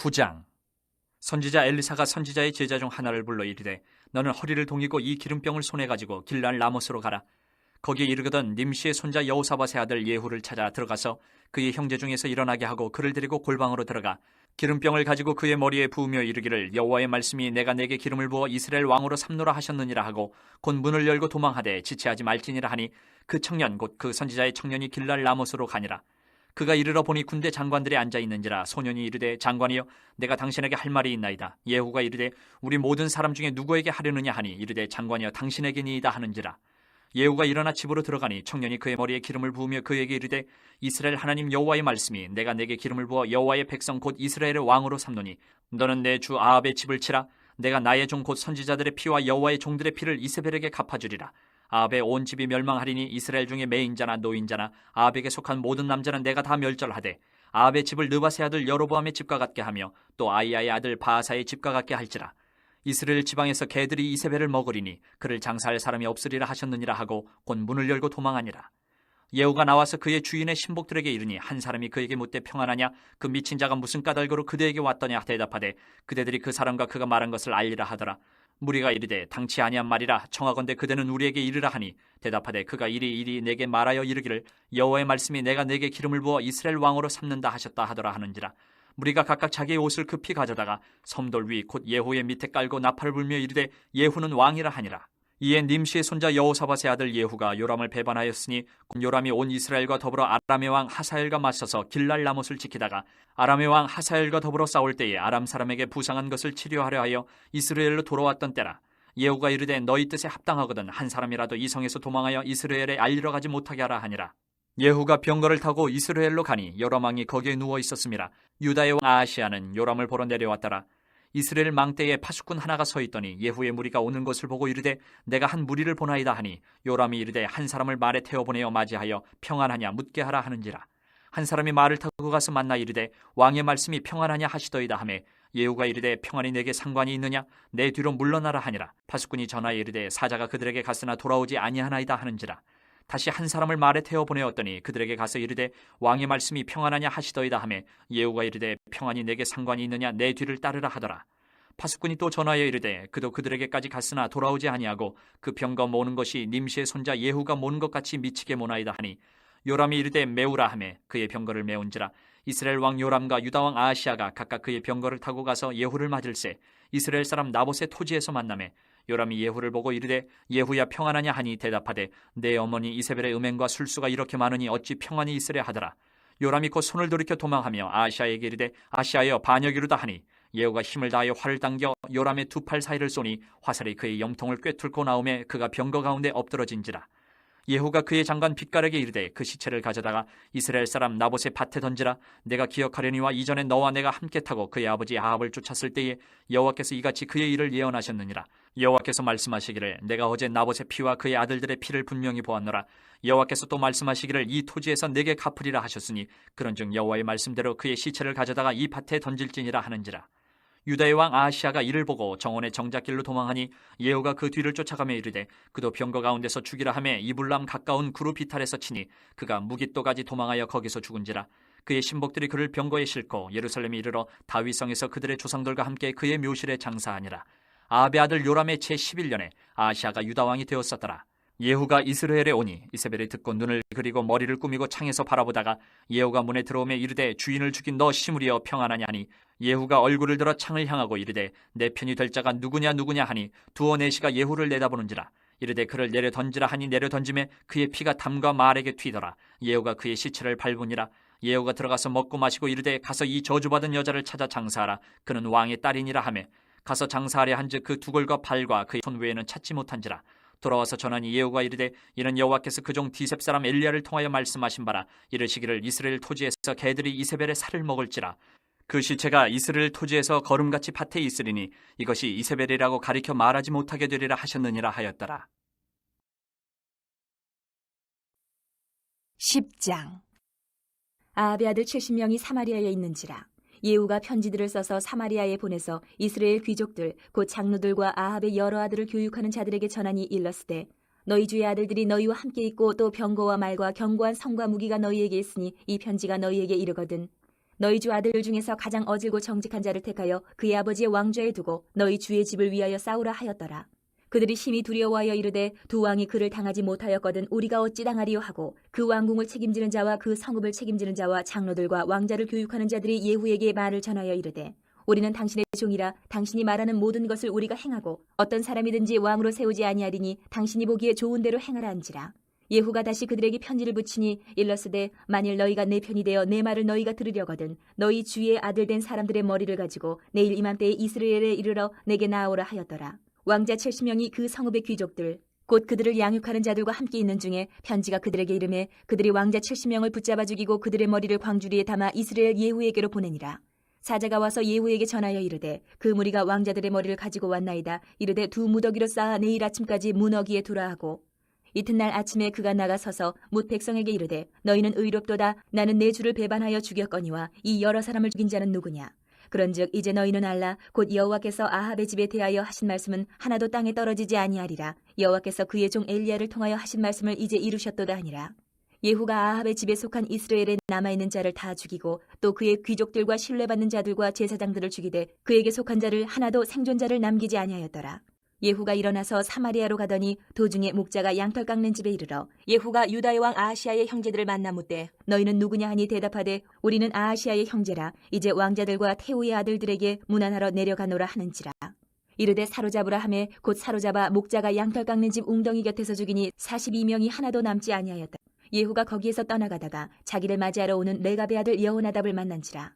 9장. 선지자 엘리사가 선지자의 제자 중 하나를 불러 이르되 너는 허리를 동이고 이 기름병을 손에 가지고 길랄 라모스로 가라. 거기에 이르거든 님시의 손자 여호사밧의 아들 예후를 찾아 들어가서 그의 형제 중에서 일어나게 하고 그를 데리고 골방으로 들어가 기름병을 가지고 그의 머리에 부으며 이르기를 여호와의 말씀이 내가 내게 기름을 부어 이스라엘 왕으로 삼노라 하셨느니라 하고 곧 문을 열고 도망하되 지체하지 말지니라 하니 그 청년 곧 그 선지자의 청년이 길랄 라모스로 가니라. 그가 이르러 보니 군대 장관들이 앉아 있는지라 소년이 이르되 장관이여 내가 당신에게 할 말이 있나이다. 예후가 이르되 우리 모든 사람 중에 누구에게 하려느냐 하니 이르되 장관이여 당신에게니이다 하는지라. 예후가 일어나 집으로 들어가니 청년이 그의 머리에 기름을 부으며 그에게 이르되 이스라엘 하나님 여호와의 말씀이 내가 내게 기름을 부어 여호와의 백성 곧 이스라엘의 왕으로 삼노니 너는 내 주 아합의 집을 치라. 내가 나의 종 곧 선지자들의 피와 여호와의 종들의 피를 이세벨에게 갚아주리라. 아합의 온 집이 멸망하리니 이스라엘 중에 매인자나 노인자나 아합에게 속한 모든 남자는 내가 다 멸절하되 아합의 집을 느밧의 아들 여로보암의 집과 같게 하며 또 아이야의 아들 바하사의 집과 같게 할지라. 이스라엘 지방에서 개들이 이세벨을 먹으리니 그를 장사할 사람이 없으리라 하셨느니라 하고 곧 문을 열고 도망하니라. 예후가 나와서 그의 주인의 신복들에게 이르니 한 사람이 그에게 묻되 평안하냐 그 미친 자가 무슨 까닭으로 그대에게 왔더냐 대답하되 그대들이 그 사람과 그가 말한 것을 알리라 하더라. 무리가 이르되 당치 아니한 말이라 청하건대 그대는 우리에게 이르라 하니 대답하되 그가 이리 내게 말하여 이르기를 여호와의 말씀이 내가 내게 기름을 부어 이스라엘 왕으로 삼는다 하셨다 하더라 하는지라. 무리가 각각 자기의 옷을 급히 가져다가 섬돌 위 곧 예후의 밑에 깔고 나팔을 불며 이르되 예후는 왕이라 하니라. 이에 님시의 손자 여호사밧의 아들 예후가 요람을 배반하였으니 요람이 온 이스라엘과 더불어 아람의 왕 하사엘과 맞서서 길랄 라못을 지키다가 아람의 왕 하사엘과 더불어 싸울 때에 아람 사람에게 부상한 것을 치료하려 하여 이스라엘로 돌아왔던 때라. 예후가 이르되 너희 뜻에 합당하거든 한 사람이라도 이 성에서 도망하여 이스라엘에 알리러 가지 못하게 하라 하니라. 예후가 병거를 타고 이스라엘로 가니 요람 왕이 거기에 누워 있었음이라. 유다의 왕 아하시야는 요람을 보러 내려왔더라. 이스라엘 망대에 파수꾼 하나가 서 있더니 예후의 무리가 오는 것을 보고 이르되 내가 한 무리를 보나이다 하니 요람이 이르되 한 사람을 말에 태워 보내어 맞이하여 평안하냐 묻게 하라 하는지라. 한 사람이 말을 타고 가서 만나 이르되 왕의 말씀이 평안하냐 하시더이다 하매 예후가 이르되 평안이 내게 상관이 있느냐 내 뒤로 물러나라 하니라. 파수꾼이 전하여 이르되 사자가 그들에게 갔으나 돌아오지 아니하나이다 하는지라. 다시 한 사람을 말에 태워 보내었더니 그들에게 가서 이르되 왕의 말씀이 평안하냐 하시더이다 하매 예후가 이르되 평안이 내게 상관이 있느냐 내 뒤를 따르라 하더라. 파수꾼이 또 전하여 이르되 그도 그들에게까지 갔으나 돌아오지 아니하고 그 병거 모는 것이 님시의 손자 예후가 모는 것 같이 미치게 모나이다 하니 요람이 이르되 메우라 하매 그의 병거를 메운지라. 이스라엘 왕 요람과 유다 왕 아하시야가 각각 그의 병거를 타고 가서 예후를 맞을새 이스라엘 사람 나봇의 토지에서 만나매 요람이 예후를 보고 이르되 예후야 평안하냐 하니 대답하되 내 어머니 이세벨의 음행과 술수가 이렇게 많으니 어찌 평안이 있으랴 하더라. 요람이 곧 손을 돌이켜 도망하며 아하시야에게 이르되 아하시야여 반역이로다 하니 예후가 힘을 다하여 활을 당겨 요람의 두 팔 사이를 쏘니 화살이 그의 염통을 꿰뚫고 나오매 그가 병거 가운데 엎드러진지라. 예후가 그의 장관 빗가락에 이르되 그 시체를 가져다가 이스라엘 사람 나봇의 밭에 던지라. 내가 기억하려니와 이전에 너와 내가 함께 타고 그의 아버지 아합을 쫓았을 때에 여호와께서 이같이 그의 일을 예언하셨느니라. 여호와께서 말씀하시기를 내가 어제 나봇의 피와 그의 아들들의 피를 분명히 보았노라. 여호와께서 또 말씀하시기를 이 토지에서 내게 갚으리라 하셨으니 그런즉 여호와의 말씀대로 그의 시체를 가져다가 이 밭에 던질지니라 하는지라. 유다의 왕 아하시야가 이를 보고 정원의 정작길로 도망하니 예후가 그 뒤를 쫓아가며 이르되 그도 병거 가운데서 죽이라 하매 이불람 가까운 구루 비탈에서 치니 그가 무깃도까지 도망하여 거기서 죽은지라. 그의 신복들이 그를 병거에 싣고 예루살렘에 이르러 다윗성에서 그들의 조상들과 함께 그의 묘실에 장사하니라. 아합의 아들 요람의 제11년에 아하시야가 유다 왕이 되었었더라. 예후가 이스라엘에 오니 이세벨이 듣고 눈을 그리고 머리를 꾸미고 창에서 바라보다가 예후가 문에 들어오며 이르되 주인을 죽인 너 시므리여 평안하냐 하니 예후가 얼굴을 들어 창을 향하고 이르되 내 편이 될 자가 누구냐 하니 두어 내시가 예후를 내다보는지라. 이르되 그를 내려 던지라 하니 내려 던짐에 그의 피가 담과 말에게 튀더라. 예후가 그의 시체를 밟으니라. 예후가 들어가서 먹고 마시고 이르되 가서 이 저주받은 여자를 찾아 장사하라. 그는 왕의 딸이니라 하매 가서 장사하려 한즉 그 두골과 발과 그의 손 외에는 찾지 못한지라. 돌아와서 전하니 예후가 이르되 이는 여호와께서 그 종 디셉 사람 엘리야를 통하여 말씀하신 바라. 이르시기를 이스라엘 토지에서 개들이 이세벨의 살을 먹을지라. 그 시체가 이스라엘 토지에서 거름같이 밭에 있으리니 이것이 이세벨이라고 가리켜 말하지 못하게 되리라 하셨느니라 하였더라. 10장. 아합의 아들 70명이 사마리아에 있는지라. 예후가 편지들을 써서 사마리아에 보내서 이스라엘 귀족들 곧 장로들과 아합의 여러 아들을 교육하는 자들에게 전하니 일렀으되 너희 주의 아들들이 너희와 함께 있고 또 병거와 말과 견고한 성과 무기가 너희에게 있으니 이 편지가 너희에게 이르거든 너희 주 아들 중에서 가장 어질고 정직한 자를 택하여 그의 아버지의 왕좌에 두고 너희 주의 집을 위하여 싸우라 하였더라. 그들이 심히 두려워하여 이르되 두 왕이 그를 당하지 못하였거든 우리가 어찌 당하리요 하고 그 왕궁을 책임지는 자와 그 성읍을 책임지는 자와 장로들과 왕자를 교육하는 자들이 예후에게 말을 전하여 이르되 우리는 당신의 종이라 당신이 말하는 모든 것을 우리가 행하고 어떤 사람이든지 왕으로 세우지 아니하리니 당신이 보기에 좋은 대로 행하라 한지라. 예후가 다시 그들에게 편지를 붙이니 일러스되 만일 너희가 내 편이 되어 내 말을 너희가 들으려거든 너희 주의 아들 된 사람들의 머리를 가지고 내일 이맘때에 이스라엘에 이르러 내게 나아오라 하였더라. 왕자 70명이 그 성읍의 귀족들 곧 그들을 양육하는 자들과 함께 있는 중에 편지가 그들에게 이르매 그들이 왕자 70명을 붙잡아 죽이고 그들의 머리를 광주리에 담아 이스라엘 예후에게로 보내니라. 사자가 와서 예후에게 전하여 이르되 그 무리가 왕자들의 머리를 가지고 왔나이다. 이르되 두 무더기로 쌓아 내일 아침까지 문어기에 두라 하고 이튿날 아침에 그가 나가서서 뭇 백성에게 이르되 너희는 의롭도다. 나는 내 주를 배반하여 죽였거니와 이 여러 사람을 죽인 자는 누구냐. 그런즉 이제 너희는 알라. 곧 여호와께서 아합의 집에 대하여 하신 말씀은 하나도 땅에 떨어지지 아니하리라. 여호와께서 그의 종 엘리야를 통하여 하신 말씀을 이제 이루셨도다 하니라. 예후가 아합의 집에 속한 이스라엘에 남아있는 자를 다 죽이고 또 그의 귀족들과 신뢰받는 자들과 제사장들을 죽이되 그에게 속한 자를 하나도 생존자를 남기지 아니하였더라. 예후가 일어나서 사마리아로 가더니 도중에 목자가 양털 깎는 집에 이르러 예후가 유다의 왕 아하시아의 형제들을 만나 묻되 너희는 누구냐 하니 대답하되 우리는 아하시아의 형제라. 이제 왕자들과 태우의 아들들에게 문안하러 내려가노라 하는지라. 이르되 사로잡으라 하매 곧 사로잡아 목자가 양털 깎는 집 웅덩이 곁에서 죽이니 42명이 하나도 남지 아니하였다. 예후가 거기에서 떠나가다가 자기를 맞이하러 오는 레갑의 아들 여호나답을 만난지라.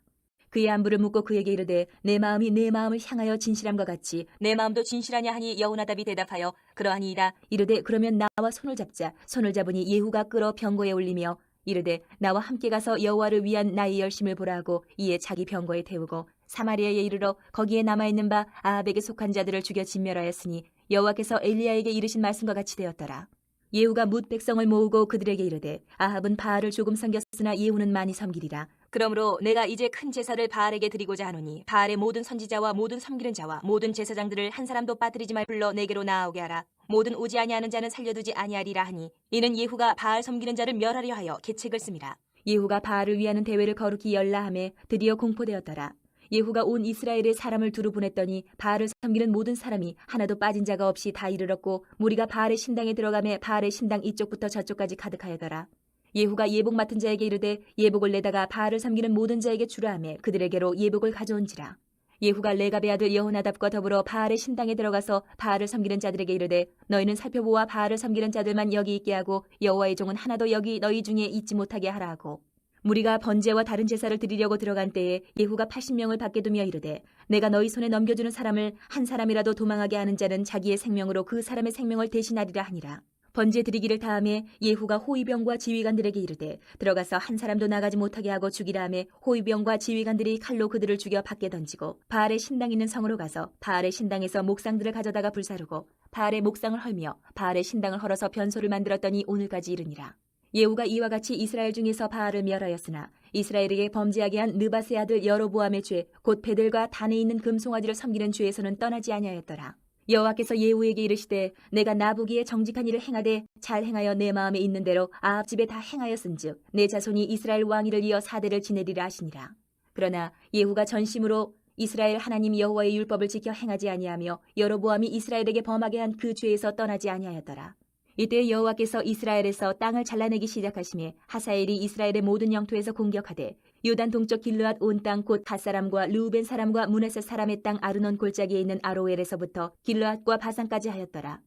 그의 안부를 묻고 그에게 이르되 내 마음이 내 마음을 향하여 진실함과 같이 내 마음도 진실하냐 하니 여호나답이 대답하여 그러하니이다. 이르되 그러면 나와 손을 잡자. 손을 잡으니 예후가 끌어 병거에 올리며 이르되 나와 함께 가서 여호와를 위한 나의 열심을 보라 하고 이에 자기 병거에 태우고 사마리아에 이르러 거기에 남아있는 바 아합에게 속한 자들을 죽여 진멸하였으니 여호와께서 엘리야에게 이르신 말씀과 같이 되었더라. 예후가 뭇 백성을 모으고 그들에게 이르되 아합은 바알을 조금 섬겼으나 예후는 많이 섬기리라. 그러므로 내가 이제 큰 제사를 바알에게 드리고자 하노니 바알의 모든 선지자와 모든 섬기는 자와 모든 제사장들을 한 사람도 빠뜨리지 말 불러 내게로 나아오게 하라. 모든 오지 아니하는 자는 살려두지 아니하리라 하니 이는 예후가 바알 섬기는 자를 멸하려 하여 계책을 씁니다. 예후가 바알을 위하는 대회를 거룩히 열라 하매 드디어 공포되었더라. 예후가 온 이스라엘에 사람을 두루 보냈더니 바알을 섬기는 모든 사람이 하나도 빠진 자가 없이 다 이르렀고 무리가 바알의 신당에 들어가매 바알의 신당 이쪽부터 저쪽까지 가득하여더라. 예후가 예복 맡은 자에게 이르되 예복을 내다가 바알을 섬기는 모든 자에게 주라 하매 그들에게로 예복을 가져온지라. 예후가 레갑의 아들 여호나답과 더불어 바알의 신당에 들어가서 바알을 섬기는 자들에게 이르되 너희는 살펴보아 바알을 섬기는 자들만 여기 있게 하고 여호와의 종은 하나도 여기 너희 중에 있지 못하게 하라 하고 무리가 번제와 다른 제사를 드리려고 들어간 때에 예후가 80명을 밖에 두며 이르되 내가 너희 손에 넘겨주는 사람을 한 사람이라도 도망하게 하는 자는 자기의 생명으로 그 사람의 생명을 대신하리라 하니라. 번제 드리기를 다음에 예후가 호위병과 지휘관들에게 이르되 들어가서 한 사람도 나가지 못하게 하고 죽이라 하매 호위병과 지휘관들이 칼로 그들을 죽여 밖에 던지고 바알의 신당 있는 성으로 가서 바알의 신당에서 목상들을 가져다가 불사르고 바알의 목상을 헐며 바알의 신당을 헐어서 변소를 만들었더니 오늘까지 이르니라. 예후가 이와 같이 이스라엘 중에서 바알을 멸하였으나 이스라엘에게 범죄하게 한 느밧의 아들 여로보암의 죄 곧 베들과 단에 있는 금송아지를 섬기는 죄에서는 떠나지 아니하였더라. 여호와께서 예후에게 이르시되 내가 나보기에 정직한 일을 행하되 잘 행하여 내 마음에 있는 대로 아합 집에 다 행하였은즉 내 자손이 이스라엘 왕위를 이어 4대를 지내리라 하시니라. 그러나 예후가 전심으로 이스라엘 하나님 여호와의 율법을 지켜 행하지 아니하며 여로보암이 이스라엘에게 범하게 한 그 죄에서 떠나지 아니하였더라. 이때 여호와께서 이스라엘에서 땅을 잘라내기 시작하시매 하사엘이 이스라엘의 모든 영토에서 공격하되 요단 동쪽 길르앗 온 땅 곧 갓사람과 르우벤 사람과 므낫세 사람의 땅 아르논 골짜기에 있는 아로엘에서부터 길르앗과 바산까지 하였더라.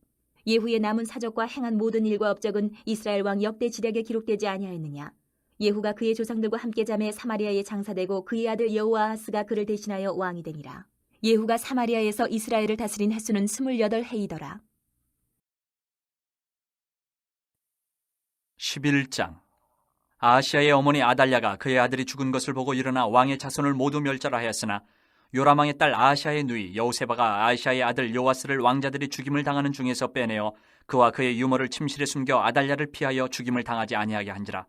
예후의 남은 사적과 행한 모든 일과 업적은 이스라엘 왕 역대 지략에 기록되지 아니하였느냐. 예후가 그의 조상들과 함께 잠에 사마리아에 장사되고 그의 아들 여호아하스가 그를 대신하여 왕이 되니라. 예후가 사마리아에서 이스라엘을 다스린 횟수는 28해이더라. 11장. 아하시아의 어머니 아달랴가 그의 아들이 죽은 것을 보고 일어나 왕의 자손을 모두 멸절하였으나 요람왕의 딸 아하시아의 누이 여우세바가 아하시아의 아들 요아스를 왕자들이 죽임을 당하는 중에서 빼내어 그와 그의 유모를 침실에 숨겨 아달랴를 피하여 죽임을 당하지 아니하게 한지라.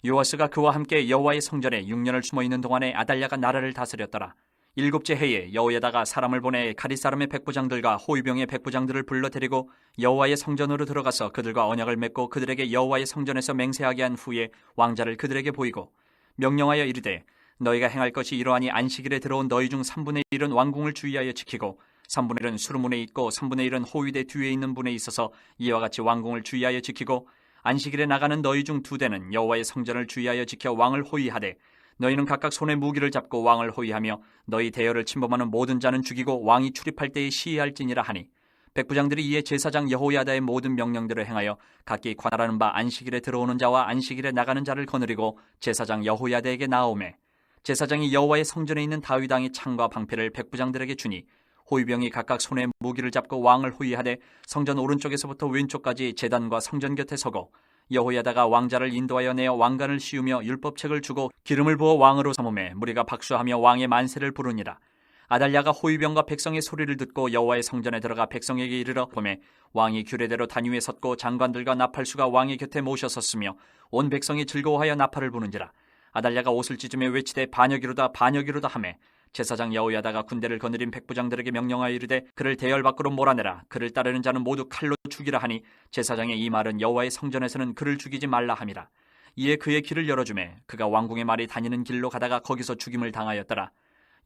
요아스가 그와 함께 여호와의 성전에 6년을 숨어있는 동안에 아달랴가 나라를 다스렸더라. 7째 해에 여호야다가 사람을 보내 가릿 사람의 백부장들과 호위병의 백부장들을 불러 데리고 여호와의 성전으로 들어가서 그들과 언약을 맺고 그들에게 여호와의 성전에서 맹세하게 한 후에 왕자를 그들에게 보이고 명령하여 이르되 너희가 행할 것이 이러하니 안식일에 들어온 너희 중 3분의 1은 왕궁을 주의하여 지키고 3분의 1은 수르문에 있고 3분의 1은 호위대 뒤에 있는 분에 있어서 이와 같이 왕궁을 주의하여 지키고 안식일에 나가는 너희 중 2대는 여호와의 성전을 주의하여 지켜 왕을 호위하되 너희는 각각 손에 무기를 잡고 왕을 호위하며 너희 대열을 침범하는 모든 자는 죽이고 왕이 출입할 때에 시해할지니라 하니 백부장들이 이에 제사장 여호야다의 모든 명령대로 행하여 각기 관할하는 바 안식일에 들어오는 자와 안식일에 나가는 자를 거느리고 제사장 여호야다에게 나아오매 제사장이 여호와의 성전에 있는 다윗 왕의 창과 방패를 백부장들에게 주니 호위병이 각각 손에 무기를 잡고 왕을 호위하되 성전 오른쪽에서부터 왼쪽까지 제단과 성전 곁에 서고 여호야다가 왕자를 인도하여 내어 왕관을 씌우며 율법책을 주고 기름을 부어 왕으로 삼음에 무리가 박수하며 왕의 만세를 부르니라. 아달랴가 호위병과 백성의 소리를 듣고 여호와의 성전에 들어가 백성에게 이르러 보매 왕이 규례대로 단 위에 섰고 장관들과 나팔수가 왕의 곁에 모셔섰으며 온 백성이 즐거워하여 나팔을 부는지라. 아달랴가 옷을 찢으며 외치되 반역이로다 반역이로다 하매 제사장 여호야다가 군대를 거느린 백부장들에게 명령하여 이르되 그를 대열 밖으로 몰아내라. 그를 따르는 자는 모두 칼로 죽이라 하니 제사장의 이 말은 여호와의 성전에서는 그를 죽이지 말라 함이라. 이에 그의 길을 열어주매 그가 왕궁의 말이 다니는 길로 가다가 거기서 죽임을 당하였더라.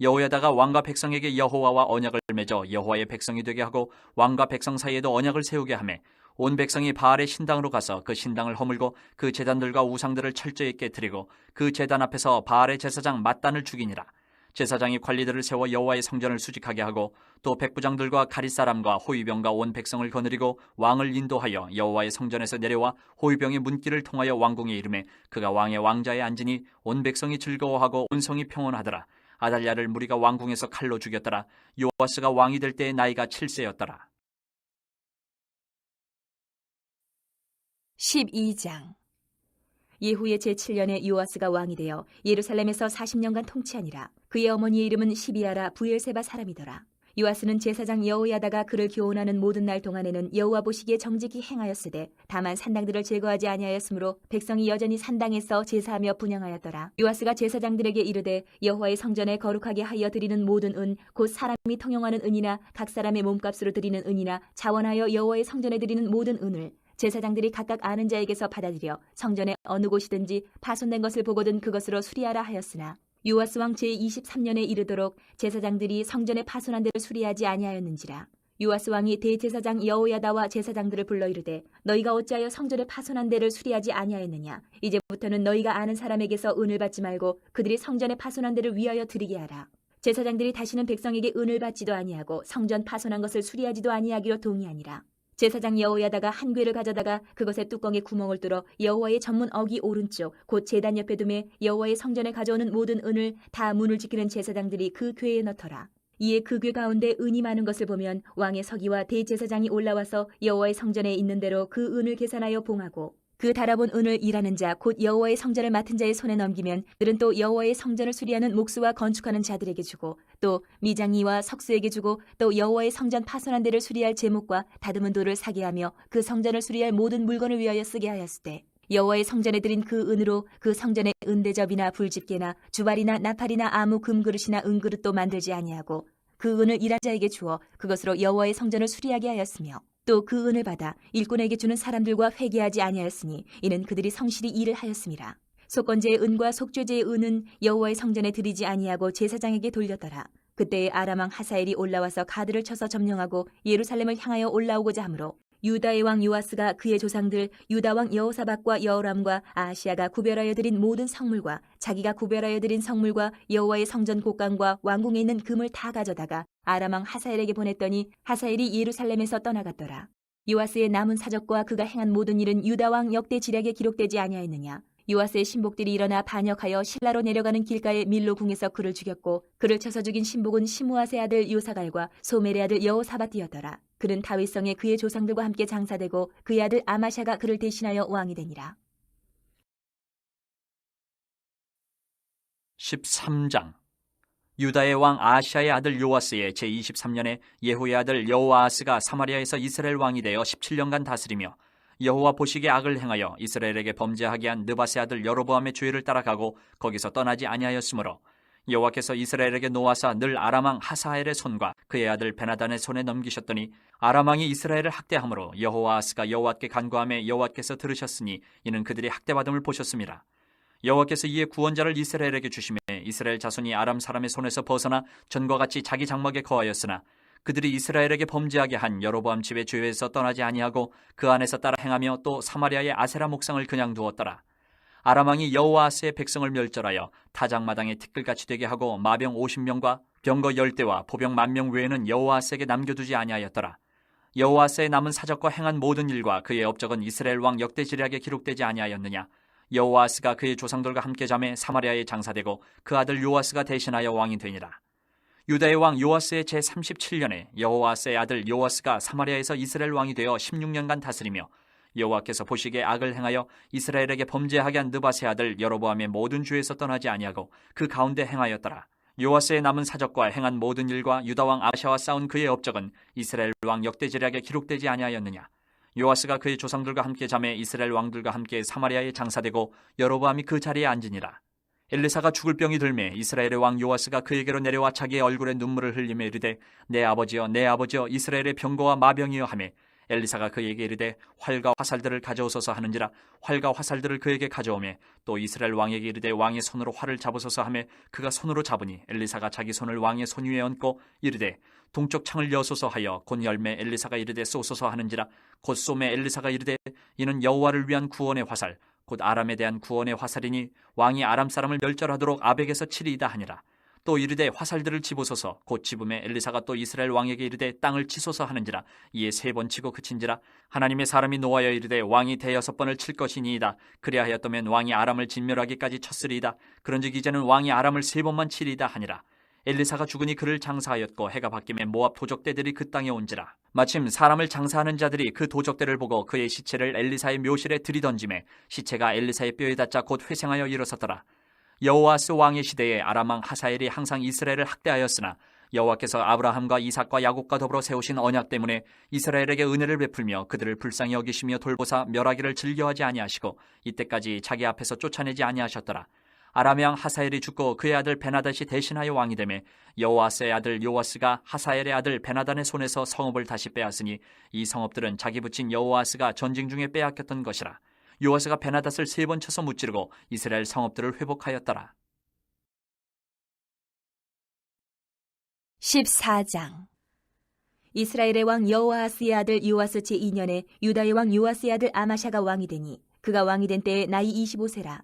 여호야다가 왕과 백성에게 여호와와 언약을 맺어 여호와의 백성이 되게 하고 왕과 백성 사이에도 언약을 세우게 하매 온 백성이 바알의 신당으로 가서 그 신당을 허물고 그 제단들과 우상들을 철저히 깨뜨리고 그 제단 앞에서 바알의 제사장 맏단을 죽이니라. 제사장이 관리들을 세워 여호와의 성전을 수직하게 하고 또 백부장들과 가릿사람과 호위병과 온 백성을 거느리고 왕을 인도하여 여호와의 성전에서 내려와 호위병의 문길을 통하여 왕궁에 이르매 그가 왕의 왕자에 앉으니 온 백성이 즐거워하고 온 성이 평온하더라. 아달랴를 무리가 왕궁에서 칼로 죽였더라. 요아스가 왕이 될 때의 나이가 7세였더라. 12장. 예후의 제7년에 요아스가 왕이 되어 예루살렘에서 40년간 통치하니라. 그의 어머니의 이름은 시비아라 부엘세바 사람이더라. 요아스는 제사장 여호야다가 그를 교훈하는 모든 날 동안에는 여호와 보시기에 정직히 행하였으되 다만 산당들을 제거하지 아니하였으므로 백성이 여전히 산당에서 제사하며 분향하였더라. 요아스가 제사장들에게 이르되 여호와의 성전에 거룩하게 하여 드리는 모든 은 곧 사람이 통용하는 은이나 각 사람의 몸값으로 드리는 은이나 자원하여 여호와의 성전에 드리는 모든 은을 제사장들이 각각 아는 자에게서 받아들여 성전의 어느 곳이든지 파손된 것을 보거든 그것으로 수리하라 하였으나 요아스 왕 제23년에 이르도록 제사장들이 성전에 파손한 데를 수리하지 아니하였는지라. 요아스 왕이 대제사장 여호야다와 제사장들을 불러 이르되 너희가 어찌하여 성전에 파손한 데를 수리하지 아니하였느냐. 이제부터는 너희가 아는 사람에게서 은을 받지 말고 그들이 성전에 파손한 데를 위하여 드리게 하라. 제사장들이 다시는 백성에게 은을 받지도 아니하고 성전 파손한 것을 수리하지도 아니하기로 동의하니라. 제사장 여호야다가 한 궤를 가져다가 그것의 뚜껑에 구멍을 뚫어 여호와의 전문 어기 오른쪽 곧 제단 옆에 두매 여호와의 성전에 가져오는 모든 은을 다 문을 지키는 제사장들이 그 궤에 넣더라. 이에 그 궤 가운데 은이 많은 것을 보면 왕의 서기와 대제사장이 올라와서 여호와의 성전에 있는 대로 그 은을 계산하여 봉하고 그 달아본 은을 일하는 자 곧 여호와의 성전을 맡은 자의 손에 넘기면 그들은 또 여호와의 성전을 수리하는 목수와 건축하는 자들에게 주고 또 미장이와 석수에게 주고 또 여호와의 성전 파손한 데를 수리할 제목과 다듬은 돌을 사게 하며 그 성전을 수리할 모든 물건을 위하여 쓰게 하였으되 여호와의 성전에 드린 그 은으로 그 성전에 은대접이나 불집게나 주발이나 나팔이나 아무 금그릇이나 은그릇도 만들지 아니하고 그 은을 일한 자에게 주어 그것으로 여호와의 성전을 수리하게 하였으며 또 그 은을 받아 일꾼에게 주는 사람들과 회개하지 아니하였으니 이는 그들이 성실히 일을 하였음이라. 속건제의 은과 속죄제의 은은 여호와의 성전에 드리지 아니하고 제사장에게 돌렸더라. 그때에 아람 왕 하사엘이 올라와서 가드를 쳐서 점령하고 예루살렘을 향하여 올라오고자 하므로 유다의 왕 요아스가 그의 조상들 유다 왕 여호사밧과 여호람과 아하시아가 구별하여 드린 모든 성물과 자기가 구별하여 드린 성물과 여호와의 성전 곡간과 왕궁에 있는 금을 다 가져다가 아람 왕 하사엘에게 보냈더니 하사엘이 예루살렘에서 떠나갔더라. 요아스의 남은 사적과 그가 행한 모든 일은 유다 왕 역대 지략에 기록되지 아니하였느냐. 요아스의 신복들이 일어나 반역하여 실라로 내려가는 길가의 밀로 궁에서 그를 죽였고 그를 쳐서 죽인 신복은 시므아세 아들 요사갈과 소멜의 아들 여호사밧이었더라. 그는 다윗성에 그의 조상들과 함께 장사되고 그의 아들 아마샤가 그를 대신하여 왕이 되니라. 13장. 유다의 왕 아하시아의 아들 요아스의 제23년에 예후의 아들 여호아하스가 사마리아에서 이스라엘 왕이 되어 17년간 다스리며 여호와 보시기에 악을 행하여 이스라엘에게 범죄하게 한 느밧의 아들 여로보암의 죄를 따라가고 거기서 떠나지 아니하였으므로 여호와께서 이스라엘에게 노하사 늘 아람 왕 하사엘의 손과 그의 아들 베나단의 손에 넘기셨더니 아람 왕이 이스라엘을 학대함으로 여호아하스가 여호와께 간구하며 여호와께서 들으셨으니 이는 그들이 학대받음을 보셨습니다. 여호와께서 이에 구원자를 이스라엘에게 주시매 이스라엘 자손이 아람 사람의 손에서 벗어나 전과 같이 자기 장막에 거하였으나 그들이 이스라엘에게 범죄하게 한 여로보암 집의 죄에서 떠나지 아니하고 그 안에서 따라 행하며 또 사마리아의 아세라 목상을 그냥 두었더라. 아람 왕이 여호아스의 백성을 멸절하여 타작마당에 티끌같이 되게 하고 마병 50명과 병거 10대와 보병 10,000명 외에는 여호아스에게 남겨두지 아니하였더라. 여호아스의 남은 사적과 행한 모든 일과 그의 업적은 이스라엘 왕 역대지략에 기록되지 아니하였느냐. 여호아스가 그의 조상들과 함께 잠에 사마리아에 장사되고 그 아들 요아스가 대신하여 왕이 되니라. 유다의 왕 요아스의 제37년에 여호아스의 아들 요아스가 사마리아에서 이스라엘 왕이 되어 16년간 다스리며 여호와께서 보시기에 악을 행하여 이스라엘에게 범죄하게 한 느밧의 아들 여로보암의 모든 죄에서 떠나지 아니하고 그 가운데 행하였더라. 요아스의 남은 사적과 행한 모든 일과 유다 왕 아샤와 싸운 그의 업적은 이스라엘 왕 역대지략에 기록되지 아니하였느냐. 요아스가 그의 조상들과 함께 잠에 이스라엘 왕들과 함께 사마리아에 장사되고 여로보암이 그 자리에 앉으니라. 엘리사가 죽을 병이 들매 이스라엘의 왕 요아스가 그에게로 내려와 자기의 얼굴에 눈물을 흘리며 이르되 내 아버지여 내 아버지여 이스라엘의 병거와 마병이여 하매 엘리사가 그에게 이르되 활과 화살들을 가져오소서 하는지라. 활과 화살들을 그에게 가져오매 또 이스라엘 왕에게 이르되 왕의 손으로 활을 잡으소서 하매 그가 손으로 잡으니 엘리사가 자기 손을 왕의 손 위에 얹고 이르되 동쪽 창을 여소서 하여 곧 열매 엘리사가 이르되 쏘소서 하는지라. 곧 쏘매 엘리사가 이르되 이는 여호와를 위한 구원의 화살 곧 아람에 대한 구원의 화살이니 왕이 아람 사람을 멸절하도록 아벡에서 치리이다 하니라. 또 이르되 화살들을 집으소서. 곧 집음에 엘리사가 또 이스라엘 왕에게 이르되 땅을 치소서 하는지라. 이에 3번 치고 그친지라. 하나님의 사람이 노하여 이르되 왕이 6번을 칠 것이니이다. 그리하였다면 왕이 아람을 진멸하기까지 쳤으리이다. 그런즉 이제는 왕이 아람을 3번만 치리이다 하니라. 엘리사가 죽으니 그를 장사하였고 해가 바뀌매 모압 도적대들이 그 땅에 온지라. 마침 사람을 장사하는 자들이 그 도적대를 보고 그의 시체를 엘리사의 묘실에 들이던지매 시체가 엘리사의 뼈에 닿자 곧 회생하여 일어섰더라. 여호아스 왕의 시대에 아람 왕 하사엘이 항상 이스라엘을 학대하였으나 여호와께서 아브라함과 이삭과 야곱과 더불어 세우신 언약 때문에 이스라엘에게 은혜를 베풀며 그들을 불쌍히 여기시며 돌보사 멸하기를 즐겨하지 아니하시고 이때까지 자기 앞에서 쫓아내지 아니하셨더라. 아람 왕 하사엘이 죽고 그의 아들 베나닷이 대신하여 왕이 되매 여호아스의 아들 요아스가 하사엘의 아들 베나단의 손에서 성읍을 다시 빼앗으니 이 성읍들은 자기 붙인 여호아스가 전쟁 중에 빼앗겼던 것이라. 요아스가 베나닷을 3번 쳐서 무찌르고 이스라엘 성읍들을 회복하였더라. 14장. 이스라엘의 왕 여호아스의 아들 요아스 제2년에 유다의 왕 요아스의 아들 아마샤가 왕이 되니 그가 왕이 된 때에 나이 25세라.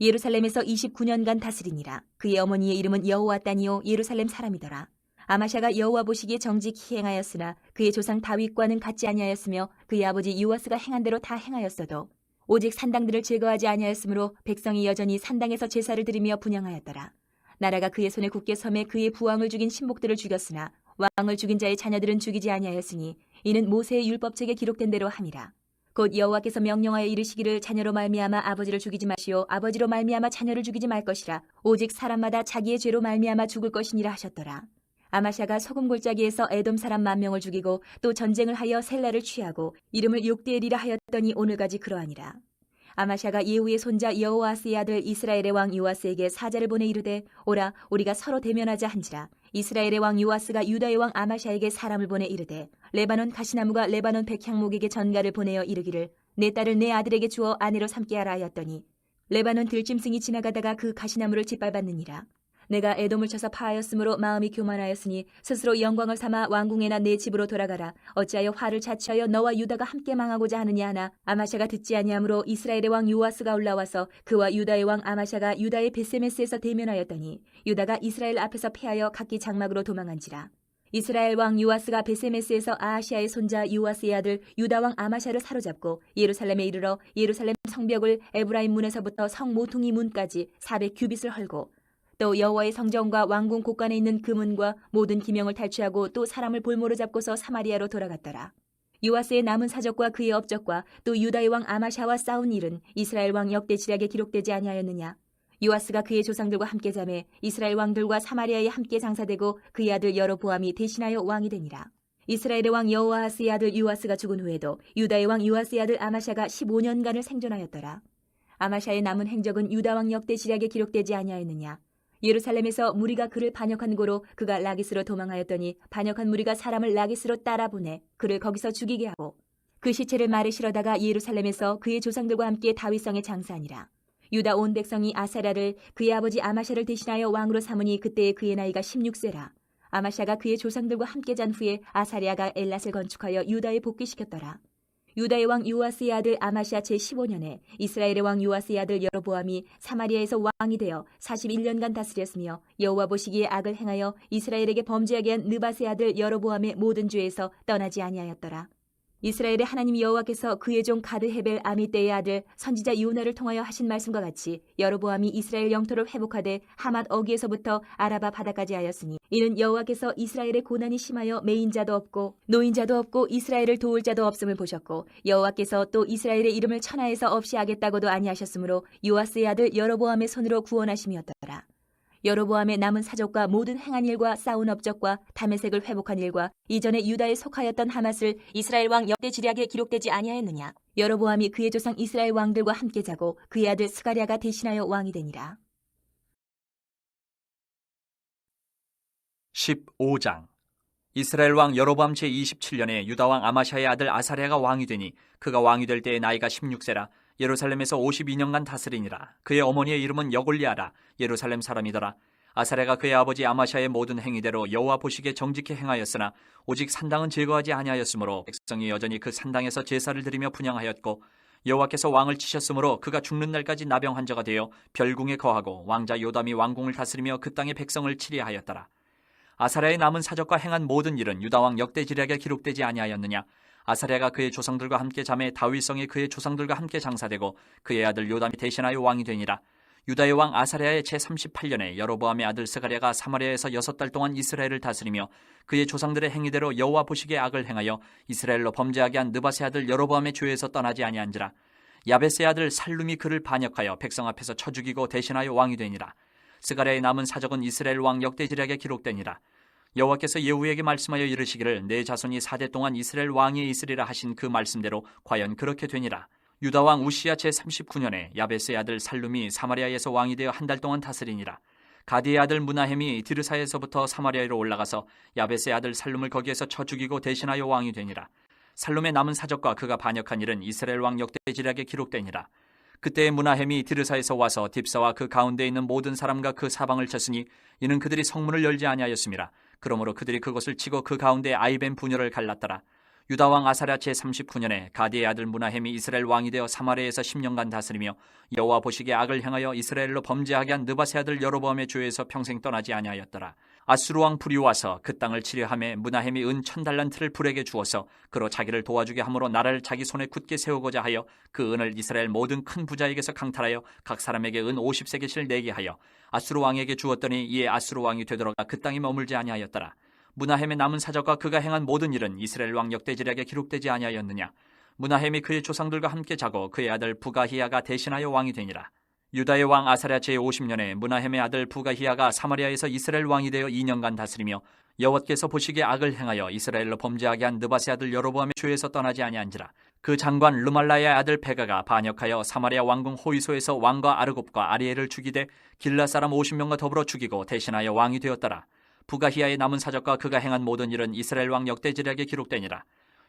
예루살렘에서 29년간 다스리니라. 그의 어머니의 이름은 여호와따니요 예루살렘 사람이더라. 아마샤가 여호와 보시기에 정직히 행하였으나 그의 조상 다윗과는 같지 아니하였으며 그의 아버지 요아스가 행한 대로 다 행하였어도 오직 산당들을 제거하지 아니하였으므로 백성이 여전히 산당에서 제사를 드리며 분향하였더라. 나라가 그의 손에 굳게 섬에 그의 부왕을 죽인 신복들을 죽였으나 왕을 죽인 자의 자녀들은 죽이지 아니하였으니 이는 모세의 율법책에 기록된 대로 함이라. 곧 여호와께서 명령하여 이르시기를 자녀로 말미암아 아버지를 죽이지 마시오 아버지로 말미암아 자녀를 죽이지 말 것이라. 오직 사람마다 자기의 죄로 말미암아 죽을 것이니라 하셨더라. 아마샤가 소금 골짜기에서 에돔 사람 10,000명을 죽이고 또 전쟁을 하여 셀라를 취하고 이름을 욕대엘이라 하였더니 오늘까지 그러하니라. 아마샤가 예후의 손자 여호아스의 아들 이스라엘의 왕 요아스에게 사자를 보내 이르되 오라 우리가 서로 대면하자 한지라. 이스라엘의 왕 요아스가 유다의 왕 아마샤에게 사람을 보내 이르되 레바논 가시나무가 레바논 백향목에게 전가를 보내어 이르기를 내 딸을 내 아들에게 주어 아내로 삼게 하라 하였더니 레바논 들짐승이 지나가다가 그 가시나무를 짓밟았느니라. 내가 에돔을 쳐서 파하였으므로 마음이 교만하였으니 스스로 영광을 삼아 왕궁에나 내 집으로 돌아가라. 어찌하여 화를 자취하여 너와 유다가 함께 망하고자 하느냐 하나 아마샤가 듣지 아니하므로 이스라엘의 왕 요아스가 올라와서 그와 유다의 왕 아마샤가 유다의 베세메스에서 대면하였더니 유다가 이스라엘 앞에서 패하여 각기 장막으로 도망한지라. 이스라엘 왕 요아스가 베세메스에서 아하시아의 손자 요아스의 아들 유다 왕 아마샤를 사로잡고 예루살렘에 이르러 예루살렘 성벽을 에브라임 문에서부터 성 모퉁이 문까지 400규빗을 헐고 또 여호와의 성전과 왕궁 곳간에 있는 금은과 모든 기명을 탈취하고 또 사람을 볼모로 잡고서 사마리아로 돌아갔더라. 요아스의 남은 사적과 그의 업적과 또 유다의 왕 아마샤와 싸운 일은 이스라엘 왕 역대지략에 기록되지 아니하였느냐. 요아스가 그의 조상들과 함께 잠에 이스라엘 왕들과 사마리아에 함께 장사되고 그의 아들 여로보암이 대신하여 왕이 되니라. 이스라엘의 왕 여호아스의 아들 요아스가 죽은 후에도 유다의 왕 요아스의 아들 아마샤가 15년간을 생존하였더라. 아마샤의 남은 행적은 유다 왕 역대지략에 기록되지 아니하였느냐. 예루살렘에서 무리가 그를 반역한 고로 그가 라기스로 도망하였더니 반역한 무리가 사람을 라기스로 따라보내 그를 거기서 죽이게 하고 그 시체를 말에 실어다가 예루살렘에서 그의 조상들과 함께 다윗성에 장사하니라. 유다 온 백성이 아사랴를 그의 아버지 아마샤를 대신하여 왕으로 삼으니 그때에 그의 나이가 16세라. 아마샤가 그의 조상들과 함께 잔 후에 아사랴가 엘랏을 건축하여 유다에 복귀시켰더라. 유다의 왕 요아스의 아들 아마샤 제15년에 이스라엘의 왕 요아스의 아들 여로보암이 사마리아에서 왕이 되어 41년간 다스렸으며 여호와 보시기에 악을 행하여 이스라엘에게 범죄하게 한 느밧의 아들 여로보암의 모든 죄에서 떠나지 아니하였더라. 이스라엘의 하나님 여호와께서 그의 종 가드 헤벨 아미떼의 아들 선지자 요나를 통하여 하신 말씀과 같이 여로보암이 이스라엘 영토를 회복하되 하맛 어기에서부터 아라바 바다까지 하였으니 이는 여호와께서 이스라엘의 고난이 심하여 매인자도 없고 노인자도 없고 이스라엘을 도울 자도 없음을 보셨고 여호와께서 또 이스라엘의 이름을 천하에서 없이 하겠다고도 아니하셨으므로 요아스의 아들 여로보암의 손으로 구원하심이었더라. 여로보암의 남은 사적과 모든 행한 일과 쌓은 업적과 다메섹을 회복한 일과 이전에 유다에 속하였던 하맛을 이스라엘 왕 역대 지략에 기록되지 아니하였느냐. 여로보암이 그의 조상 이스라엘 왕들과 함께 자고 그의 아들 스가랴가 대신하여 왕이 되니라. 15장. 이스라엘 왕 여로보암 제27년에 유다 왕 아마샤의 아들 아사랴가 왕이 되니 그가 왕이 될 때의 나이가 16세라. 예루살렘에서 52년간 다스리니라. 그의 어머니의 이름은 여골리아라. 예루살렘 사람이더라. 아사랴가 그의 아버지 아마샤의 모든 행위대로 여호와 보시기에 정직히 행하였으나 오직 산당은 제거하지 아니하였으므로 백성이 여전히 그 산당에서 제사를 드리며 분향하였고 여호와께서 왕을 치셨으므로 그가 죽는 날까지 나병 환자가 되어 별궁에 거하고 왕자 요담이 왕궁을 다스리며 그 땅의 백성을 치리하였더라. 아사랴의 남은 사적과 행한 모든 일은 유다 왕 역대 지략에 기록되지 아니하였느냐. 아사랴가 그의 조상들과 함께 잠에 다윗성에 그의 조상들과 함께 장사되고 그의 아들 요담이 대신하여 왕이 되니라. 유다의 왕 아사랴의 제38년에 여로보암의 아들 스가랴가 사마리아에서 6달 동안 이스라엘을 다스리며 그의 조상들의 행위대로 여호와 보시기에 악을 행하여 이스라엘로 범죄하게 한 느밧의 아들 여로보암의 죄에서 떠나지 아니한지라. 야벳의 아들 살룸이 그를 반역하여 백성 앞에서 쳐 죽이고 대신하여 왕이 되니라. 스가랴의 남은 사적은 이스라엘 왕 역대 지략에 기록되니라. 여호와께서 예후에게 말씀하여 이르시기를 내 자손이 4대 동안 이스라엘 왕이 있으리라 하신 그 말씀대로 과연 그렇게 되니라. 유다 왕 우시야 제39년에 야벳의 아들 살룸이 사마리아에서 왕이 되어 한 달 동안 다스리니라. 가디의 아들 무나헴이 디르사에서부터 사마리아로 올라가서 야벳의 아들 살룸을 거기에서 쳐 죽이고 대신하여 왕이 되니라. 살룸의 남은 사적과 그가 반역한 일은 이스라엘 왕 역대 지략에 기록되니라. 그때 무나헴이 디르사에서 와서 딥사와 그 가운데 있는 모든 사람과 그 사방을 쳤으니 이는 그들이 성문을 열지 아니하였음이라. 그러므로 그들이 그것을 치고 그 가운데 아이벤 분열을 갈랐더라. 유다 왕 아사랴 제39년에 가디의 아들 무나헴이 이스라엘 왕이 되어 사마리아에서 10년간 다스리며 여호와 보시기에 악을 행하여 이스라엘로 범죄하게 한 느밧의 아들 여로보암의 죄에서 평생 떠나지 아니하였더라. 아수르 왕 불이 와서 그 땅을 치려하매 무나헴이 은 1000달란트를 불에게 주어서 그로 자기를 도와주게 함으로 나라를 자기 손에 굳게 세우고자 하여 그 은을 이스라엘 모든 큰 부자에게서 강탈하여 각 사람에게 은 50세겔씩 내게 하여 아수르 왕에게 주었더니 이에 아수르 왕이 되돌아가 그 땅에 머물지 아니하였더라. 무나헴의 남은 사적과 그가 행한 모든 일은 이스라엘 왕 역대 지략에 기록되지 아니하였느냐. 무나헴이 그의 조상들과 함께 자고 그의 아들 부가히야가 대신하여 왕이 되니라. 유다의 왕 아사랴 제50년에 무나헴의 아들 부가히야가 사마리아에서 이스라엘 왕이 되어 2년간 다스리며 여호와께서 보시기에 악을 행하여 이스라엘로 범죄하게 한 느밧의 아들 여로보암의 죄에서 떠나지 아니한지라. 그 장관 르말라의 아들 베가가 반역하여 사마리아 왕궁 호이소에서 왕과 아르곱과 아리엘을 죽이되 길라 사람 50명과 더불어 죽이고 대신하여 왕이 되었더라. 부가히야의 남은 사적과 그가 행한 모든 일은 이스라엘 왕 역대 지략에 기록되니라.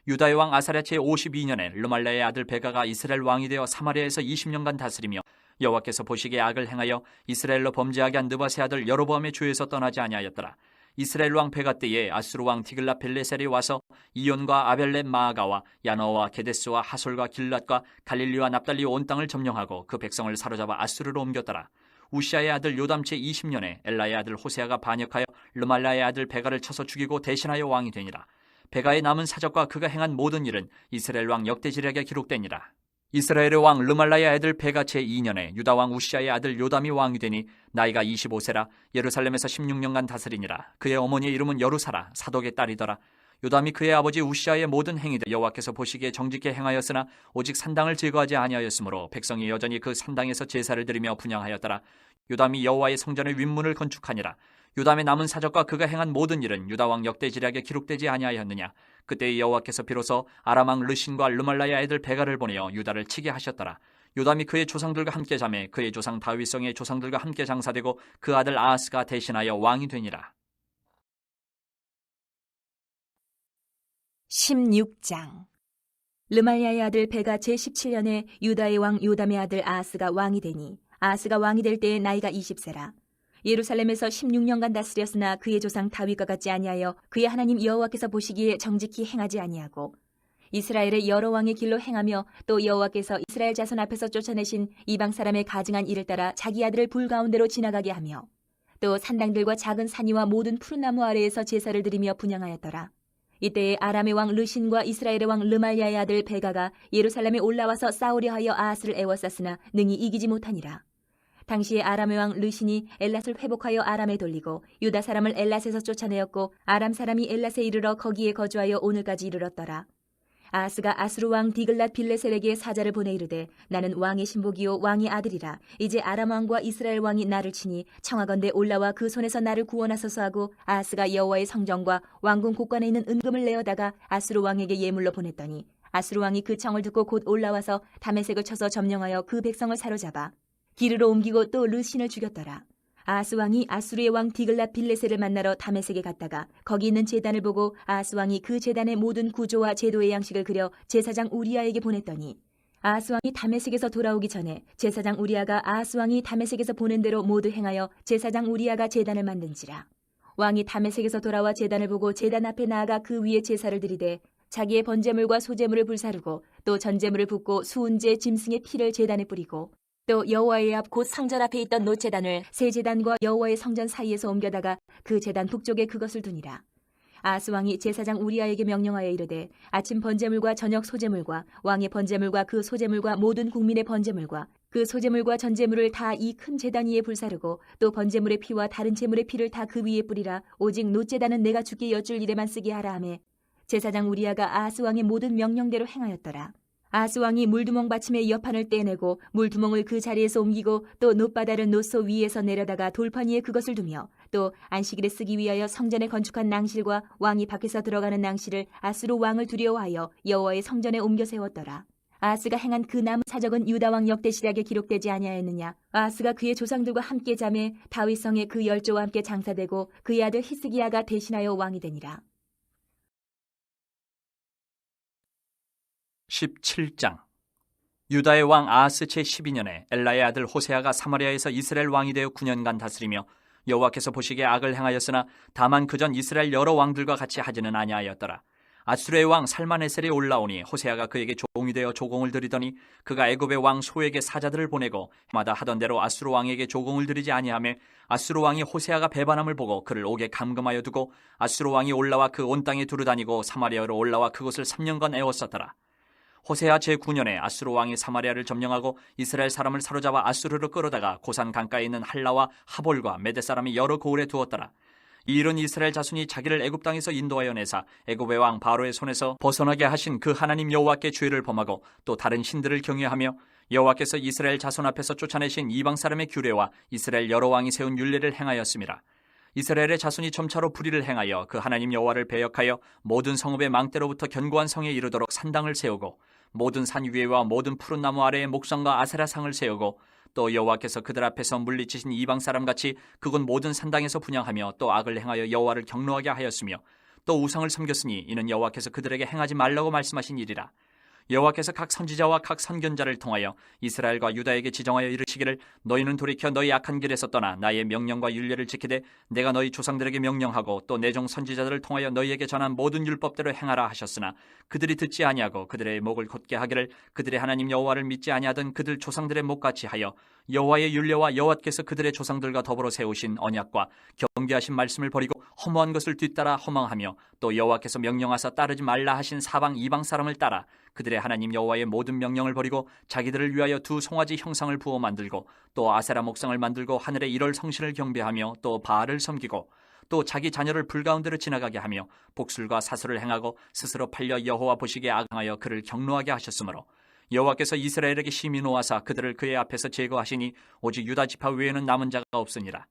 유다의 왕 아사랴 제52년에 르말라의 아들 베가가 이스라엘 왕이 되어 사마리아에서 20년간 다스리며 여호와께서 보시기에 악을 행하여 이스라엘로 범죄하게 한 느밧의 아들 여로보암의 죄에서 떠나지 아니하였더라. 이스라엘 왕 베가 때에 아수르 왕 디글라 빌레셀이 와서 이온과 아벨렛 마아가와 야너와 게데스와 하솔과 길랏과 갈릴리와 납달리 온 땅을 점령하고 그 백성을 사로잡아 아수르로 옮겼더라. 우시아의 아들 요담 제20년에 엘라의 아들 호세아가 반역하여 르말라의 아들 베가를 쳐서 죽이고 대신하여 왕이 되니라. 베가의 남은 사적과 그가 행한 모든 일은 이스라엘 왕 역대 지략에 기록되니라. 이스라엘의 왕 르말라의 아들 베가 제2년에 유다 왕 우시아의 아들 요담이 왕이 되니 나이가 25세라. 예루살렘에서 16년간 다스리니라. 그의 어머니의 이름은 여루사라. 사독의 딸이더라. 요담이 그의 아버지 우시아의 모든 행위들 여호와께서 보시기에 정직히 행하였으나 오직 산당을 제거하지 아니하였으므로 백성이 여전히 그 산당에서 제사를 드리며 분향하였더라. 요담이 여호와의 성전의 윗문을 건축하니라. 요담의 남은 사적과 그가 행한 모든 일은 유다 왕 역대 지략에 기록되지 아니하였느냐. 그때 여호와께서 비로소 아람 왕 르신과 르말라의 아들 베가를 보내어 유다를 치게 하셨더라. 요담이 그의 조상들과 함께 자매 그의 조상 다윗성의 조상들과 함께 장사되고 그 아들 아하스가 대신하여 왕이 되니라. 16장. 르말야의 아들 베가 제17년에 유다의 왕 요담의 아들 아하스가 왕이 되니 아하스가 왕이 될 때에 나이가 20세라. 예루살렘에서 16년간 다스렸으나 그의 조상 다윗과 같지 아니하여 그의 하나님 여호와께서 보시기에 정직히 행하지 아니하고 이스라엘의 여러 왕의 길로 행하며 또 여호와께서 이스라엘 자손 앞에서 쫓아내신 이방 사람의 가증한 일을 따라 자기 아들을 불 가운데로 지나가게 하며 또 산당들과 작은 산이와 모든 푸른 나무 아래에서 제사를 드리며 분향하였더라. 이때에 아람의 왕 르신과 이스라엘의 왕 르말야의 아들 베가가 예루살렘에 올라와서 싸우려 하여 아하스를 애워쌌으나 능히 이기지 못하니라. 당시에 아람의 왕 르신이 엘랏을 회복하여 아람에 돌리고 유다 사람을 엘랏에서 쫓아내었고 아람 사람이 엘랏에 이르러 거기에 거주하여 오늘까지 이르렀더라. 아하스가 아수르 왕 디글랏 빌레셀에게 사자를 보내 이르되 나는 왕의 신복이요 왕의 아들이라. 이제 아람 왕과 이스라엘 왕이 나를 치니 청하건대 올라와 그 손에서 나를 구원하소서 하고 아하스가 여호와의 성전과 왕궁 곳간에 있는 은금을 내어다가 아수르 왕에게 예물로 보냈더니 아수르 왕이 그 청을 듣고 곧 올라와서 다메섹을 쳐서 점령하여 그 백성을 사로잡아 기르로 옮기고 또 르신을 죽였더라. 아하스 왕이 아수르의 왕 디글랏 빌레셀을 만나러 다메섹에 갔다가 거기 있는 제단을 보고 아하스 왕이 그 제단의 모든 구조와 제도의 양식을 그려 제사장 우리아에게 보냈더니 아하스 왕이 다메섹에서 돌아오기 전에 제사장 우리아가 아하스 왕이 다메섹에서 보낸 대로 모두 행하여 제사장 우리아가 제단을 만든지라. 왕이 다메섹에서 돌아와 제단을 보고 제단 앞에 나아가 그 위에 제사를 드리되 자기의 번제물과 소제물을 불사르고 또 전제물을 붓고 수은제 짐승의 피를 제단에 뿌리고 또 여호와의 앞 곧 성전 앞에 있던 노제단을 새 제단과 여호와의 성전 사이에서 옮겨다가 그 제단 북쪽에 그것을 두니라. 아하스 왕이 제사장 우리아에게 명령하여 이르되 아침 번제물과 저녁 소제물과 왕의 번제물과 그 소제물과 모든 국민의 번제물과 그 소제물과 전제물을 다 이 큰 제단 위에 불사르고 또 번제물의 피와 다른 제물의 피를 다 그 위에 뿌리라. 오직 노제단은 내가 주께 여쭐 일에만 쓰게 하라 하매 제사장 우리아가 아하스 왕의 모든 명령대로 행하였더라. 아하스 왕이 물두멍 받침의 여판을 떼내고 물두멍을 그 자리에서 옮기고 또 놋바다를 놋소 위에서 내려다가 돌판 위에 그것을 두며 또 안식일에 쓰기 위하여 성전에 건축한 낭실과 왕이 밖에서 들어가는 낭실을 아수르 왕을 두려워하여 여호와의 성전에 옮겨 세웠더라. 아하스가 행한 그 남은 사적은 유다 왕 역대시락에 기록되지 아니하였느냐. 아하스가 그의 조상들과 함께 잠에 다윗성에 그 열조와 함께 장사되고 그의 아들 히스기야가 대신하여 왕이 되니라. 17장. 유다의 왕 아하스 제12년에 엘라의 아들 호세아가 사마리아에서 이스라엘 왕이 되어 9년간 다스리며 여호와께서 보시기에 악을 행하였으나 다만 그전 이스라엘 여러 왕들과 같이 하지는 아니하였더라. 아수르의 왕 살마네셀이 올라오니 호세아가 그에게 종이 되어 조공을 드리더니 그가 애굽의 왕 소에게 사자들을 보내고 해마다 하던 대로 아수르 왕에게 조공을 드리지 아니하며 아수르 왕이 호세아가 배반함을 보고 그를 옥에 감금하여 두고 아수르 왕이 올라와 그 온 땅에 두루다니고 사마리아로 올라와 그곳을 3년간 애웠었더라. 호세아 제9년에 아수르 왕이 사마리아를 점령하고 이스라엘 사람을 사로잡아 아수르로 끌어다가 고산 강가에 있는 할라와 하볼과 메대 사람이 여러 고을에 두었더라. 이 일은 이스라엘 자손이 자기를 애굽 땅에서 인도하여 내사 애굽의 왕 바로의 손에서 벗어나게 하신 그 하나님 여호와께 죄를 범하고 또 다른 신들을 경외하며 여호와께서 이스라엘 자손 앞에서 쫓아내신 이방 사람의 규례와 이스라엘 여러 왕이 세운 율례를 행하였음이라. 이스라엘의 자손이 점차로 불의를 행하여 그 하나님 여호와를 배역하여 모든 성읍의 망대로부터 견고한 성에 이르도록 산당을 세우고 모든 산 위에와 모든 푸른 나무 아래에 목성과 아세라상을 세우고 또 여호와께서 그들 앞에서 물리치신 이방 사람같이 그곳 모든 산당에서 분향하며 또 악을 행하여 여호와를 경노하게 하였으며 또 우상을 섬겼으니 이는 여호와께서 그들에게 행하지 말라고 말씀하신 일이라. 여호와께서 각 선지자와 각 선견자를 통하여 이스라엘과 유다에게 지정하여 이르시기를 너희는 돌이켜 너희 악한 길에서 떠나 나의 명령과 율례를 지키되 내가 너희 조상들에게 명령하고 또 내 종 선지자들을 통하여 너희에게 전한 모든 율법대로 행하라 하셨으나 그들이 듣지 아니하고 그들의 목을 곧게 하기를 그들의 하나님 여호와를 믿지 아니하던 그들 조상들의 목같이 하여 여호와의 율례와 여호와께서 그들의 조상들과 더불어 세우신 언약과 경계하신 말씀을 버리고 허무한 것을 뒤따라 허망하며 또 여호와께서 명령하사 따르지 말라 하신 사방 이방 사람을 따라 그들의 하나님 여호와의 모든 명령을 버리고 자기들을 위하여 두 송아지 형상을 부어 만들고 또 아세라 목상을 만들고 하늘의 일월 성신을 경배하며 또 바알을 섬기고 또 자기 자녀를 불 가운데로 지나가게 하며 복술과 사술을 행하고 스스로 팔려 여호와 보시기에 악하여 그를 경노하게 하셨으므로 여호와께서 이스라엘에게 심히 노하사 그들을 그의 앞에서 제거하시니 오직 유다 지파 외에는 남은 자가 없으니라.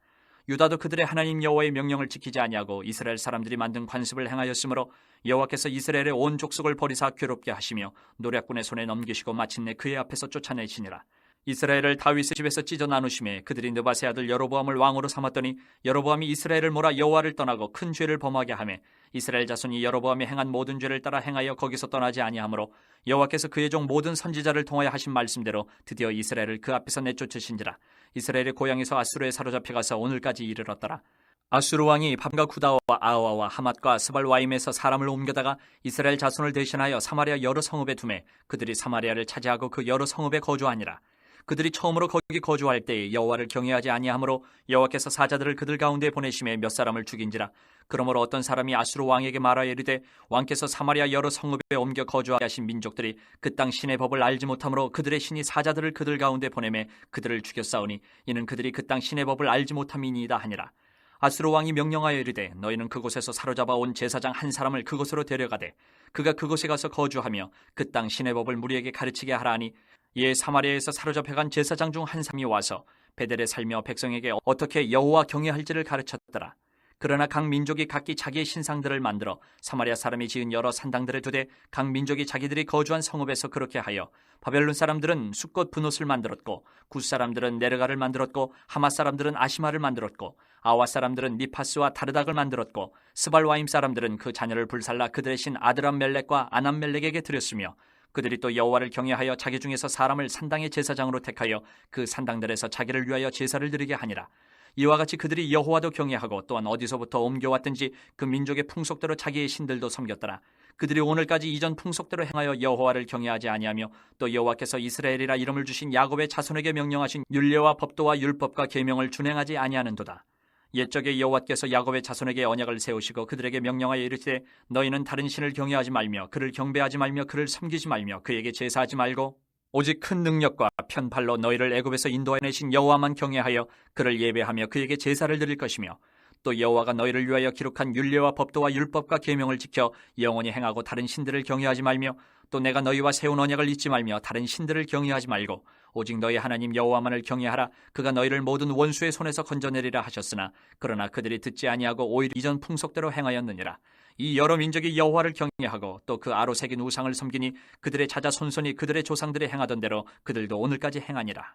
유다도 그들의 하나님 여호와의 명령을 지키지 아니하고 이스라엘 사람들이 만든 관습을 행하였으므로 여호와께서 이스라엘의 온 족속을 버리사 괴롭게 하시며 노략군의 손에 넘기시고 마침내 그의 앞에서 쫓아내시니라. 이스라엘을 다윗의 집에서 찢어 나누심에 그들이 느바세 아들 여로보암을 왕으로 삼았더니 여로보암이 이스라엘을 몰아 여호와를 떠나고 큰 죄를 범하게 하매 이스라엘 자손이 여로보암이 행한 모든 죄를 따라 행하여 거기서 떠나지 아니하므로 여호와께서 그의 종 모든 선지자를 통하여 하신 말씀대로 드디어 이스라엘을 그 앞에서 내쫓으신지라. 이스라엘의 고향에서 아수르에 사로잡혀 가서 오늘까지 이르렀더라. 아수르 왕이 밤과 구다와 아와와 하맛과 스발와임에서 사람을 옮겨다가 이스라엘 자손을 대신하여 사마리아 여러 성읍에 두매 그들이 사마리아를 차지하고 그 여러 성읍에 거주하니라. 그들이 처음으로 거기 거주할 때에 여호와를 경외하지 아니하므로 여호와께서 사자들을 그들 가운데 보내심에 몇 사람을 죽인지라. 그러므로 어떤 사람이 아수르 왕에게 말하여 이르되 왕께서 사마리아 여러 성읍에 옮겨 거주하게 하신 민족들이 그 땅 신의 법을 알지 못하므로 그들의 신이 사자들을 그들 가운데 보내매 그들을 죽였사오니 이는 그들이 그 땅 신의 법을 알지 못함이니이다 하니라. 아수르 왕이 명령하여 이르되 너희는 그곳에서 사로잡아 온 제사장 한 사람을 그곳으로 데려가되 그가 그곳에 가서 거주하며 그 땅 신의 법을 무리에게 가르치게 하라 하니 이에 사마리아에서 사로잡혀간 제사장 중 한 사람이 와서 베델에 살며 백성에게 어떻게 여호와 경외할지를 가르쳤더라. 그러나 각 민족이 각기 자기의 신상들을 만들어 사마리아 사람이 지은 여러 산당들에 두되 각 민족이 자기들이 거주한 성읍에서 그렇게 하여 바벨론 사람들은 숫꽃 분옷을 만들었고 굿 사람들은 네르가를 만들었고 하맛 사람들은 아시마를 만들었고 아와 사람들은 니파스와 다르닥을 만들었고 스발와임 사람들은 그 자녀를 불살라 그들의 신 아드람멜렉과 아남멜렉에게 드렸으며 그들이 또 여호와를 경외하여 자기 중에서 사람을 산당의 제사장으로 택하여 그 산당들에서 자기를 위하여 제사를 드리게 하니라. 이와 같이 그들이 여호와도 경외하고 또한 어디서부터 옮겨왔든지 그 민족의 풍속대로 자기의 신들도 섬겼더라. 그들이 오늘까지 이전 풍속대로 행하여 여호와를 경외하지 아니하며 또 여호와께서 이스라엘이라 이름을 주신 야곱의 자손에게 명령하신 율례와 법도와 율법과 계명을 준행하지 아니하는도다. 옛적에 여호와께서 야곱의 자손에게 언약을 세우시고 그들에게 명령하여 이르시되 너희는 다른 신을 경외하지 말며 그를 경배하지 말며 그를 섬기지 말며 그에게 제사하지 말고 오직 큰 능력과 편팔로 너희를 애굽에서 인도해내신 여호와만 경외하여 그를 예배하며 그에게 제사를 드릴 것이며 또 여호와가 너희를 위하여 기록한 율례와 법도와 율법과 계명을 지켜 영원히 행하고 다른 신들을 경외하지 말며 또 내가 너희와 세운 언약을 잊지 말며 다른 신들을 경외하지 말고 오직 너희 하나님 여호와만을 경외하라. 그가 너희를 모든 원수의 손에서 건져내리라 하셨으나 그러나 그들이 듣지 아니하고 오히려 이전 풍속대로 행하였느니라. 이 여러 민족이 여호와를 경외하고 또 그 아로 새긴 우상을 섬기니 그들의 자자 손손이 그들의 조상들이 행하던 대로 그들도 오늘까지 행하니라.